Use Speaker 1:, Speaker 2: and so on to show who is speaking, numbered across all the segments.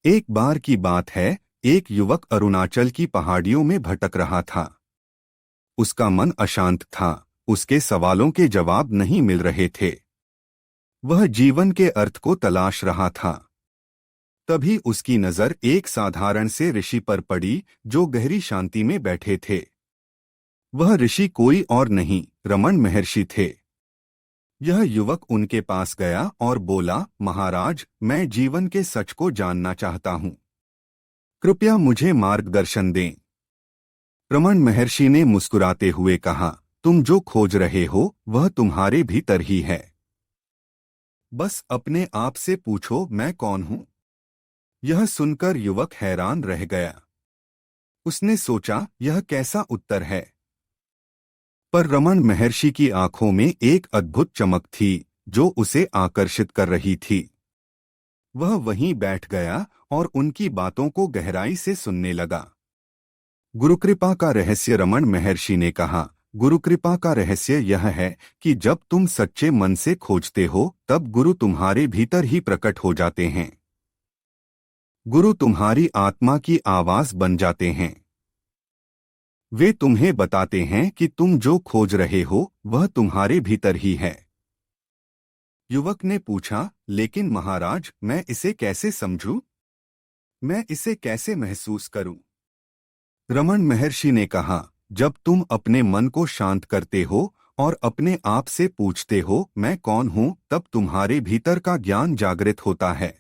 Speaker 1: एक बार की बात है, एक युवक अरुणाचल की पहाड़ियों में भटक रहा था। उसका मन अशांत था, उसके सवालों के जवाब नहीं मिल रहे थे। वह जीवन के अर्थ को तलाश रहा था। तभी उसकी नजर एक साधारण से ऋषि पर पड़ी, जो गहरी शांति में बैठे थे। वह ऋषि कोई और नहीं, रमन महर्षि थे। यह युवक उनके पास गया और बोला, महाराज, मैं जीवन के सच को जानना चाहता हूँ। कृपया मुझे मार्गदर्शन दें। रमन महर्षि ने मुस्कुराते हुए कहा, तुम जो खोज रहे हो वह तुम्हारे भीतर ही है। बस अपने आप से पूछो, मैं कौन हूँ? यह सुनकर युवक हैरान रह गया। उसने सोचा, यह कैसा उत्तर है। पर रमन महर्षि की आंखों में एक अद्भुत चमक थी, जो उसे आकर्षित कर रही थी। वह वहीं बैठ गया और उनकी बातों को गहराई से सुनने लगा। गुरुकृपा का रहस्य, रमन महर्षि ने कहा, गुरुकृपा का रहस्य यह है कि जब तुम सच्चे मन से खोजते हो तब गुरु तुम्हारे भीतर ही प्रकट हो जाते हैं। गुरु तुम्हारी आत्मा की आवाज बन जाते हैं। वे तुम्हें बताते हैं कि तुम जो खोज रहे हो वह तुम्हारे भीतर ही है। युवक ने पूछा, लेकिन महाराज, मैं इसे कैसे समझूं? मैं इसे कैसे महसूस करूं? रमन महर्षि ने कहा, जब तुम अपने मन को शांत करते हो और अपने आप से पूछते हो, मैं कौन हूं, तब तुम्हारे भीतर का ज्ञान जागृत होता है।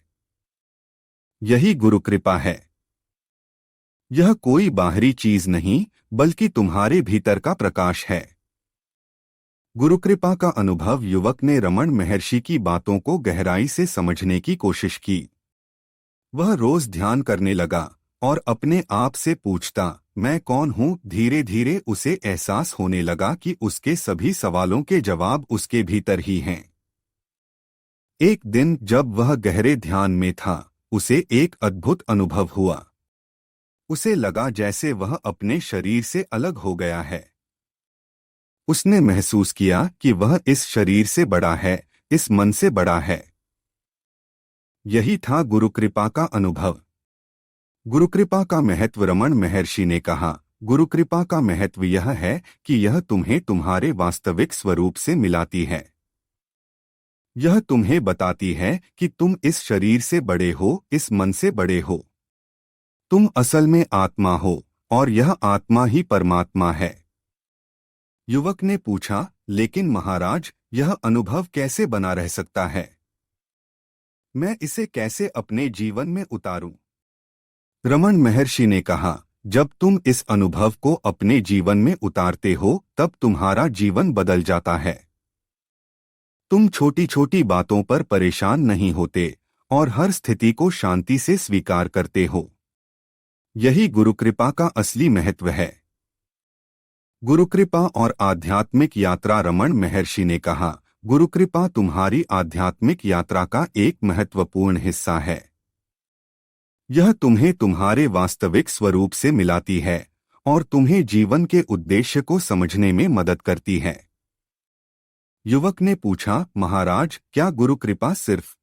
Speaker 1: यही गुरु कृपा है। यह कोई बाहरी चीज नहीं, बल्कि तुम्हारे भीतर का प्रकाश है। गुरुकृपा का अनुभव। युवक ने रमन महर्षि की बातों को गहराई से समझने की कोशिश की। वह रोज ध्यान करने लगा और अपने आप से पूछता, मैं कौन हूँ? धीरे धीरे उसे एहसास होने लगा कि उसके सभी सवालों के जवाब उसके भीतर ही हैं। एक दिन जब वह गहरे ध्यान में था, उसे एक अद्भुत अनुभव हुआ। उसे लगा जैसे वह अपने शरीर से अलग हो गया है। उसने महसूस किया कि वह इस शरीर से बड़ा है, इस मन से बड़ा है। यही था गुरुकृपा का अनुभव। गुरुकृपा का महत्व। रमन महर्षि ने कहा, गुरुकृपा का महत्व यह है कि यह तुम्हें तुम्हारे वास्तविक स्वरूप से मिलाती है। यह तुम्हें बताती है कि तुम इस शरीर से बड़े हो, इस मन से बड़े हो। तुम असल में आत्मा हो और यह आत्मा ही परमात्मा है। युवक ने पूछा, लेकिन महाराज, यह अनुभव कैसे बना रह सकता है? मैं इसे कैसे अपने जीवन में उतारूं? रमन महर्षि ने कहा, जब तुम इस अनुभव को अपने जीवन में उतारते हो तब तुम्हारा जीवन बदल जाता है। तुम छोटी छोटी बातों पर परेशान नहीं होते और हर स्थिति को शांति से स्वीकार करते हो। यही गुरुकृपा का असली महत्व है। गुरुकृपा और आध्यात्मिक यात्रा। रमन महर्षि ने कहा, गुरुकृपा तुम्हारी आध्यात्मिक यात्रा का एक महत्वपूर्ण हिस्सा है। यह तुम्हें तुम्हारे वास्तविक स्वरूप से मिलाती है और तुम्हें जीवन के उद्देश्य को समझने में मदद करती है। युवक ने पूछा, महाराज, क्या गुरुकृपा सिर्फ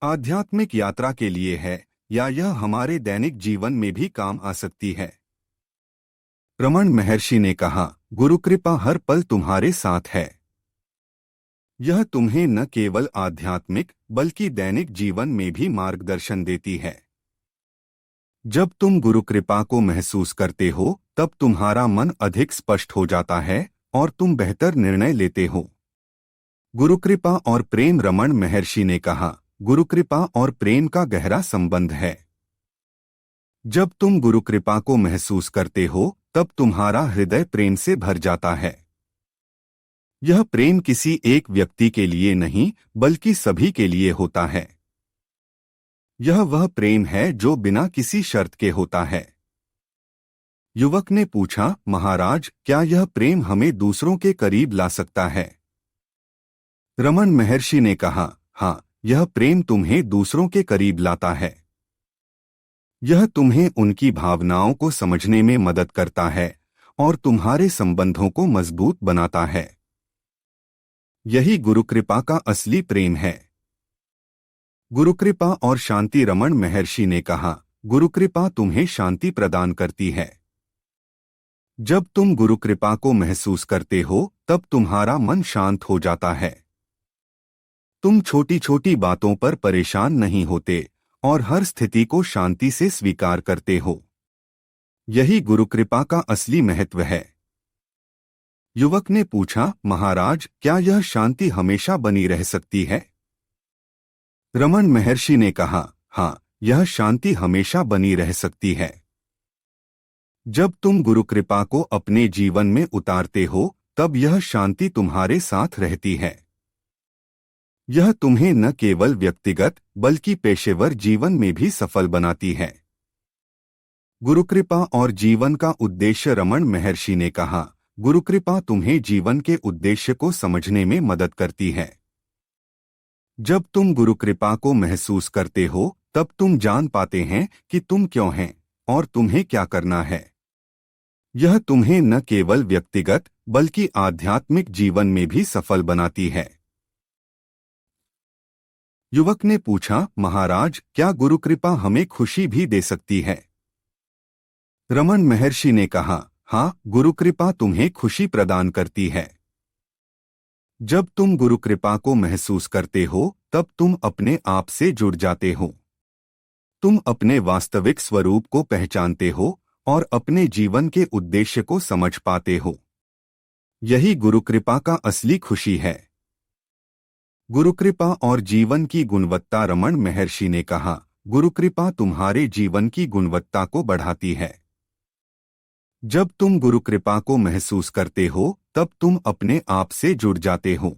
Speaker 1: आध्यात्मिक यात्रा के लिए है या यह हमारे दैनिक जीवन में भी काम आ सकती है? रमन महर्षि ने कहा, गुरुकृपा हर पल तुम्हारे साथ है। यह तुम्हें न केवल आध्यात्मिक बल्कि दैनिक जीवन में भी मार्गदर्शन देती है। जब तुम गुरुकृपा को महसूस करते हो तब तुम्हारा मन अधिक स्पष्ट हो जाता है और तुम बेहतर निर्णय लेते हो। गुरुकृपा और प्रेम। रमन महर्षि ने कहा, गुरुकृपा और प्रेम का गहरा संबंध है। जब तुम गुरुकृपा को महसूस करते हो तब तुम्हारा हृदय प्रेम से भर जाता है। यह प्रेम किसी एक व्यक्ति के लिए नहीं, बल्कि सभी के लिए होता है। यह वह प्रेम है जो बिना किसी शर्त के होता है। युवक ने पूछा, महाराज, क्या यह प्रेम हमें दूसरों के करीब ला सकता है? रमन महर्षि ने कहा, हाँ, यह प्रेम तुम्हें दूसरों के करीब लाता है। यह तुम्हें उनकी भावनाओं को समझने में मदद करता है और तुम्हारे संबंधों को मजबूत बनाता है। यही गुरुकृपा का असली प्रेम है। गुरुकृपा और शांति। रमण महर्षि ने कहा, गुरुकृपा तुम्हें शांति प्रदान करती है। जब तुम गुरुकृपा को महसूस करते हो तब तुम्हारा मन शांत हो जाता है। तुम छोटी छोटी बातों पर परेशान नहीं होते और हर स्थिति को शांति से स्वीकार करते हो। यही गुरुकृपा का असली महत्व है। युवक ने पूछा, महाराज, क्या यह शांति हमेशा बनी रह सकती है? रमण महर्षि ने कहा, हाँ, यह शांति हमेशा बनी रह सकती है। जब तुम गुरुकृपा को अपने जीवन में उतारते हो तब यह शांति तुम्हारे साथ रहती है। यह तुम्हें न केवल व्यक्तिगत बल्कि पेशेवर जीवन में भी सफल बनाती है। गुरुकृपा और जीवन का उद्देश्य। रमण महर्षि ने कहा, गुरुकृपा तुम्हें जीवन के उद्देश्य को समझने में मदद करती है। जब तुम गुरुकृपा को महसूस करते हो तब तुम जान पाते हैं कि तुम क्यों हैं और तुम्हें क्या करना है। यह तुम्हें न केवल व्यक्तिगत बल्कि आध्यात्मिक जीवन में भी सफल बनाती है। युवक ने पूछा, महाराज, क्या गुरुकृपा हमें खुशी भी दे सकती है? रमण महर्षि ने कहा, हाँ, गुरुकृपा तुम्हें खुशी प्रदान करती है। जब तुम गुरुकृपा को महसूस करते हो तब तुम अपने आप से जुड़ जाते हो। तुम अपने वास्तविक स्वरूप को पहचानते हो और अपने जीवन के उद्देश्य को समझ पाते हो। यही गुरुकृपा का असली खुशी है। गुरुकृपा और जीवन की गुणवत्ता। रमण महर्षि ने कहा, गुरुकृपा तुम्हारे जीवन की गुणवत्ता को बढ़ाती है। जब तुम गुरुकृपा को महसूस करते हो तब तुम अपने आप से जुड़ जाते हो।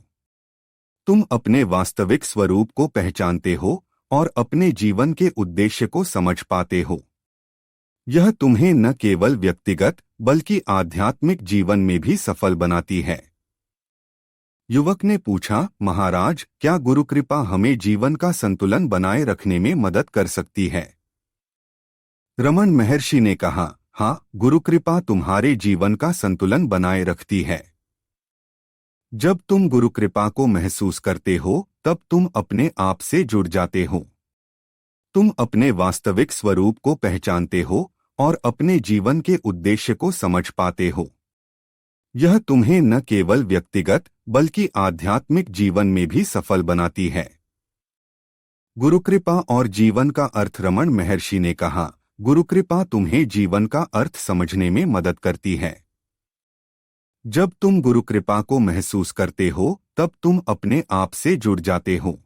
Speaker 1: तुम अपने वास्तविक स्वरूप को पहचानते हो और अपने जीवन के उद्देश्य को समझ पाते हो। यह तुम्हें न केवल व्यक्तिगत बल्कि आध्यात्मिक जीवन में भी सफल बनाती है। युवक ने पूछा, महाराज, क्या गुरुकृपा हमें जीवन का संतुलन बनाए रखने में मदद कर सकती है? रमण महर्षि ने कहा, हाँ, गुरुकृपा तुम्हारे जीवन का संतुलन बनाए रखती है। जब तुम गुरुकृपा को महसूस करते हो तब तुम अपने आप से जुड़ जाते हो। तुम अपने वास्तविक स्वरूप को पहचानते हो और अपने जीवन के उद्देश्य को समझ पाते हो। यह तुम्हें न केवल व्यक्तिगत बल्कि आध्यात्मिक जीवन में भी सफल बनाती है। गुरुकृपा और जीवन का अर्थ। रमण महर्षि ने कहा, गुरुकृपा तुम्हें जीवन का अर्थ समझने में मदद करती है। जब तुम गुरुकृपा को महसूस करते हो तब तुम अपने आप से जुड़ जाते हो।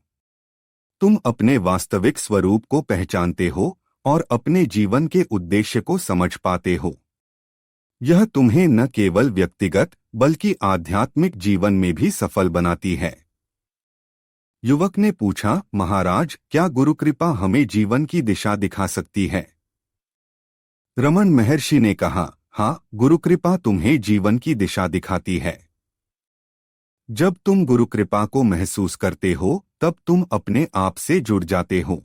Speaker 1: तुम अपने वास्तविक स्वरूप को पहचानते हो और अपने जीवन के उद्देश्य को समझ पाते हो। यह तुम्हें न केवल व्यक्तिगत बल्कि आध्यात्मिक जीवन में भी सफल बनाती है। युवक ने पूछा, महाराज, क्या गुरुकृपा हमें जीवन की दिशा दिखा सकती है? रमण महर्षि ने कहा, हाँ, गुरुकृपा तुम्हें जीवन की दिशा दिखाती है। जब तुम गुरुकृपा को महसूस करते हो तब तुम अपने आप से जुड़ जाते हो।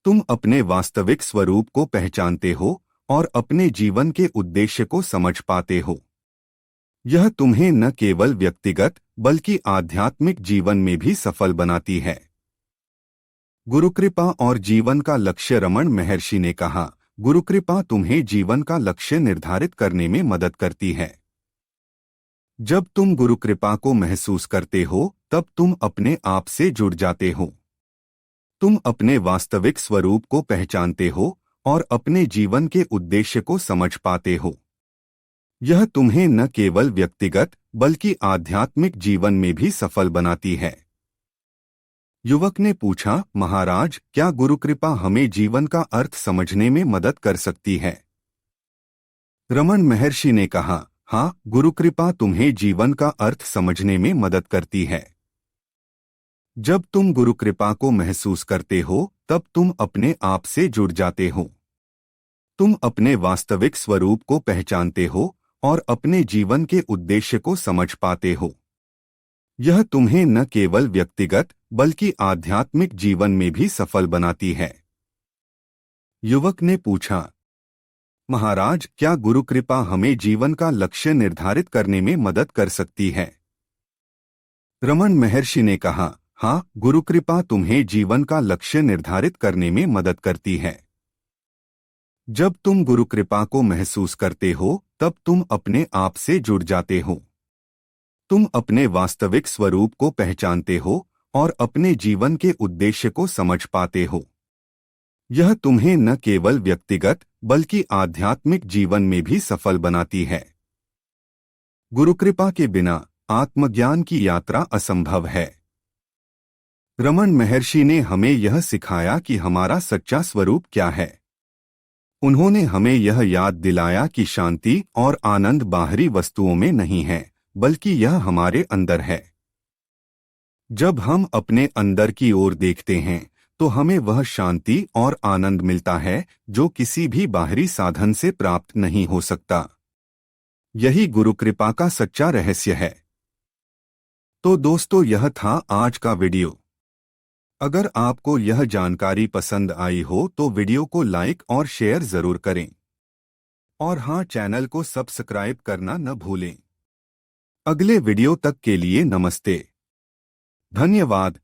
Speaker 1: तुम अपने वास्तविक स्वरूप को पहचानते हो और अपने जीवन के उद्देश्य को समझ पाते हो। यह तुम्हें न केवल व्यक्तिगत बल्कि आध्यात्मिक जीवन में भी सफल बनाती है। गुरुकृपा और जीवन का लक्ष्य। रमण महर्षि ने कहा, गुरुकृपा तुम्हें जीवन का लक्ष्य निर्धारित करने में मदद करती है। जब तुम गुरुकृपा को महसूस करते हो तब तुम अपने आप से जुड़ जाते हो। तुम अपने वास्तविक स्वरूप को पहचानते हो और अपने जीवन के उद्देश्य को समझ पाते हो। यह तुम्हें न केवल व्यक्तिगत बल्कि आध्यात्मिक जीवन में भी सफल बनाती है। युवक ने पूछा, महाराज, क्या गुरुकृपा हमें जीवन का अर्थ समझने में मदद कर सकती है? रमण महर्षि ने कहा, हाँ, गुरुकृपा तुम्हें जीवन का अर्थ समझने में मदद करती है। जब तुम गुरुकृपा को महसूस करते हो तब तुम अपने आप से जुड़ जाते हो। तुम अपने वास्तविक स्वरूप को पहचानते हो और अपने जीवन के उद्देश्य को समझ पाते हो। यह तुम्हें न केवल व्यक्तिगत बल्कि आध्यात्मिक जीवन में भी सफल बनाती है। युवक ने पूछा, महाराज, क्या गुरुकृपा हमें जीवन का लक्ष्य निर्धारित करने में मदद कर सकती है? रमण महर्षि ने कहा, हाँ, गुरु कृपा तुम्हें जीवन का लक्ष्य निर्धारित करने में मदद करती है। जब तुम गुरु कृपा को महसूस करते हो, तब तुम अपने आप से जुड़ जाते हो। तुम अपने वास्तविक स्वरूप को पहचानते हो और अपने जीवन के उद्देश्य को समझ पाते हो। यह तुम्हें न केवल व्यक्तिगत बल्कि आध्यात्मिक जीवन में भी सफल बनाती है। गुरु कृपा के बिना आत्मज्ञान की यात्रा असंभव है। रमन महर्षि ने हमें यह सिखाया कि हमारा सच्चा स्वरूप क्या है। उन्होंने हमें यह याद दिलाया कि शांति और आनंद बाहरी वस्तुओं में नहीं है, बल्कि यह हमारे अंदर है। जब हम अपने अंदर की ओर देखते हैं तो हमें वह शांति और आनंद मिलता है जो किसी भी बाहरी साधन से प्राप्त नहीं हो सकता। यही गुरु कृपा का सच्चा रहस्य है। तो दोस्तों, यह था आज का वीडियो। अगर आपको यह जानकारी पसंद आई हो तो वीडियो को लाइक और शेयर जरूर करें। और हाँ, चैनल को सब्सक्राइब करना न भूलें। अगले वीडियो तक के लिए नमस्ते। धन्यवाद।